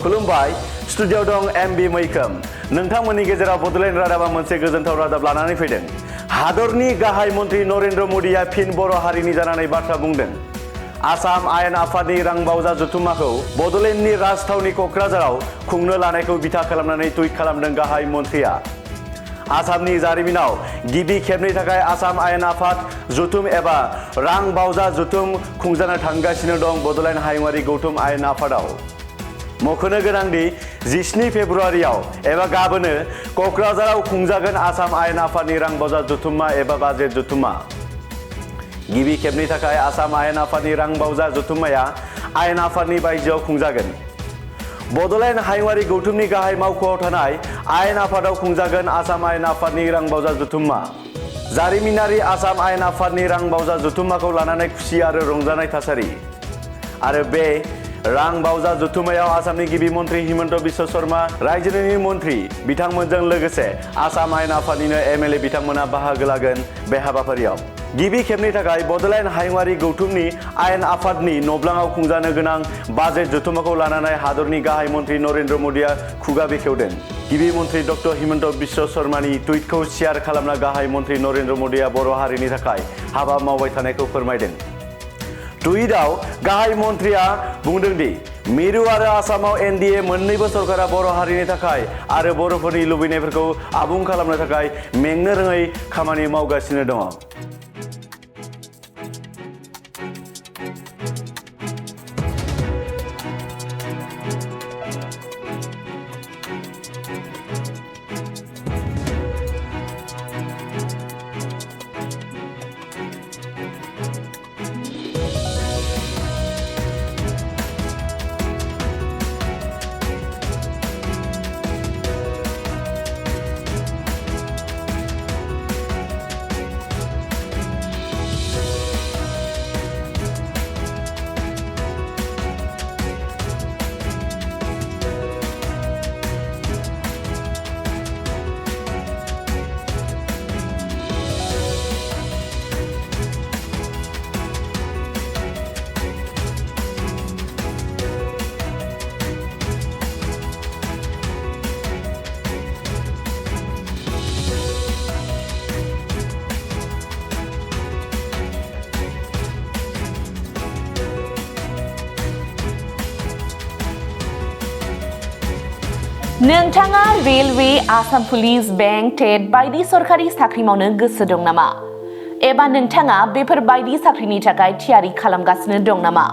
खुलुमबाय स्टुडिय'आव दं एमबि मैखोम नोंथांमोननि गेजेराव बड'लेण्ड रादाबा मोनसे गोजोनथाव रादाब लानानै फैदों हादरनि गाहाय मन्त्रि नरेन्द्र मदिया फिन बर' हारिनि जानानै बाथ्रा बुंदों आसाम आयेन आफादनि रांबावजा जथुम्माखौ बड'लेण्डनि राजथावनि क'क्राझाराव खुंनो लानायखौ बिथा खालामनानै टुइट खालामदों गाहाय मन्थ्रिया आसामनि जारिमिनाव गिबि खेबनि थाखाय आसाम आयेन आफाद जथुम एबा रांबावजा जथुम खुंजानो थांगासिनो दं बड'लेण्ड हायुङारि गौथुम आयेन आफादाव मख'नो गोनांदि 17 फेब्रुवारियाव एबा गाबोनो क'क्राझाराव खुंजागोन आसाम आयेन आफादनि रांबावजा जथुम्मा एबा बाजेट जथुम्मा गिबि खेबनि थाखाय आसाम आयेन आफादनि रांबावजा जथुम्माया आयेन आफादनि बायजोआव खुंजागोन बड'लेण्ड हायुङारि गौथुमनि गाहाय मावख'आव थानाय आयेन आफादाव खुंजागोन आसाम आयेन आफादनि रांबावजा जथुम्मा जारिमिनारि आसाम आयेन आफादनि रांबावजा जथुम्माखौ लानानै खुसि आरो रंजानाय थासारि आरो बे रांबावजा जथुम्मायाव आसामनि गिबि मन्त्रि हिमन्त बिश्व शर्मा रायजोनि मन्त्रि बिथांमोनजों लोगोसे आसाम आयेन आफादनिनो एमएलए बिथांमोना बाहागो लागोन बे हाबाफारियाव गिबि खेबनि थाखाय बड'लेण्ड हायुङारि गौथुमनि आयेन आफादनि नब्लाङाव खुंजानो गोनां बाजेट जथुम्माखौ लानानै हादरनि गाहाय मन्त्रि नरेन्द्र मदिया खुगा बेखेवदों गिबि मन्त्रि डक्टर हिमन्त बिश्व शर्मानि टुइटखौ शेयार खालामना गाहाय मन्त्रि नरेन्द्र मदिया बर' हारिनि थाखाय हाबा मावबाय थानायखौ फोरमायदों टुइटआव गाहाय मन्थ्रिया बुंदों दि मिरु आरो आसामाव एनडिए मोन्नैबो सरकारा बर' हारिनि थाखाय आरो बर'फोरनि लुबैनायफोरखौ आबुं खालामनो थाखाय मेंनो रोङै खामानि मावगासिनो दङ नोंथाङा रेलवे आसाम पुलिस बेंक टेट बायदि सरकारि साख्रि मावनो गोसो दं नामा एबा नोंथाङा बेफोर बायदि साख्रिनि थाखाय थियारि खालामगासिनो दं नामा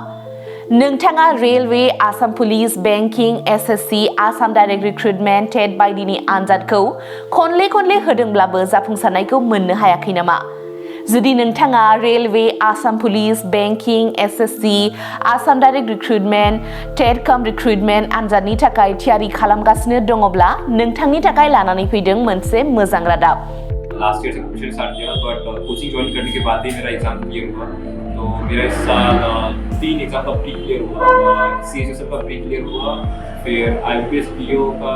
नोंथाङा railway Assam police banking SSC Assam direct recruitment TET बायदिनि आनजादखौ खनले होदोंब्लाबो जाफुंसारनायखौ मोननो हायाखै नामा जुदि नोंथाङा railway Assam police banking SSC Assam direct recruitment TET cum recruitment आनजादनि थाखाय थियारि खालामगासिनो दङब्ला नोंथांनि थाखाय लानानै फैदों मोनसे मोजां रादाब लास्ट ईयर से कोचिंग स्टार्ट किया बट कोचिंग ज्वाइन करने के बाद ही मेरा एग्जाम क्लियर हुआ तो मेरा इस साल 3 एग्जाम का प्री क्लियर हुआ सीएसएसएफ का प्री क्लियर हुआ फिर आईपीएस पीओ का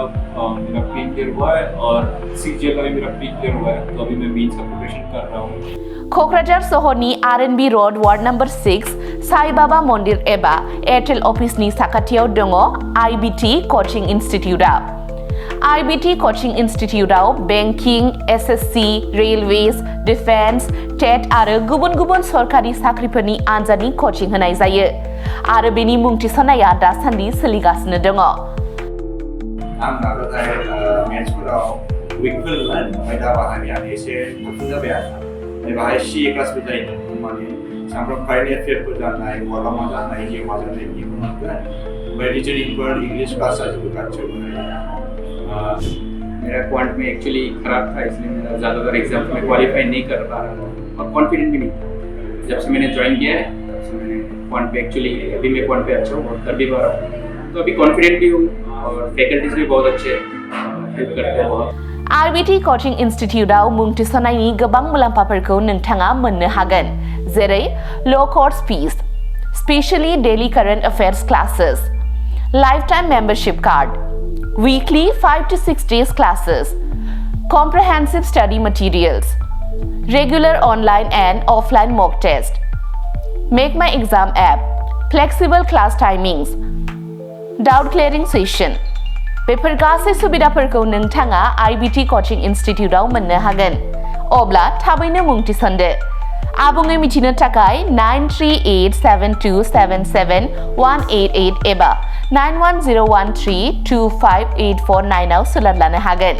मेरा प्री क्लियर हुआ है और सीजीएल का भी मेरा प्री क्लियर हुआ है तो अभी मैं मेंस का प्रिपरेशन कर रहा हूँ क'क्राझार सहरनि RNB road ward number 6 Sai Baba मन्दिर एबा एयारटेल अफिसनि साखाथियाव दङ आईबीटी कोचिं इन्स्टिट्यूटआ आईबीटी कोचिं इन्स्टिट्यूटआव banking SSC railways defence TET आरो गुबुन सरकारि साख्रिफोरनि आनजादनि कोचिं होनाय जायो आरो बेनि मुं थिसननाया दासान्दि सोलिगासिनो दङ आं नाजानाय मेथ्सफोराव उइकफोरमोन ओमफ्राय दा बाहायनाया एसे गोख्रों जाबाय आरो बाहाय सीए क्लासबो जायोमोन माने सामफ्राम कारेन्ट एफेयारफोर जानाय माला मा जानाय जे मा जानाय बेखौ मोनगोन ओमफ्राय रिजनिंफोर इंग्लिश क्लास जाजोबो गासैबो मेरा क्वांट में एक्चुअली खराब था इसलिए मेरा ज़्यादातर एग्जाम में क्वालिफाई नहीं कर पा रहा था और कॉन्फिडेंट भी नहीं था जब से मैंने ज्वाइन किया है तब से मैंने क्वांट पे एक्चुअली अभी मैं क्वांट पे अच्छा हूँ और कर भी पा रहा हूँ तो अभी कॉन्फिडेंट भी हूँ और फैकल्टीज भी बहुत अच्छे हेल्प करते हैं बहुत आईबीटी कोचिं इन्स्टिट्यूटआव मुं थिसननायनि गोबां मुलाम्फाफोरखौ नोंथाङा मोननो हागोन जेरै ल' course fees specially daily current affairs classes lifetime membership card weekly 5 to 6 days classes comprehensive study materials regular online and offline mock test make my exam app flexible class timings doubt clearing session बेफोर गासै सुबिदाफोरखौ नोंथाङा IBT coaching इनस्टिट्यूटआव मोननो हागोन अब्ला थाबैनो मुं थिसनदो आबुङै मिथिनो थाखाय 9387277188 एबा 9101325849 आव सोलोंनो लानो हागोन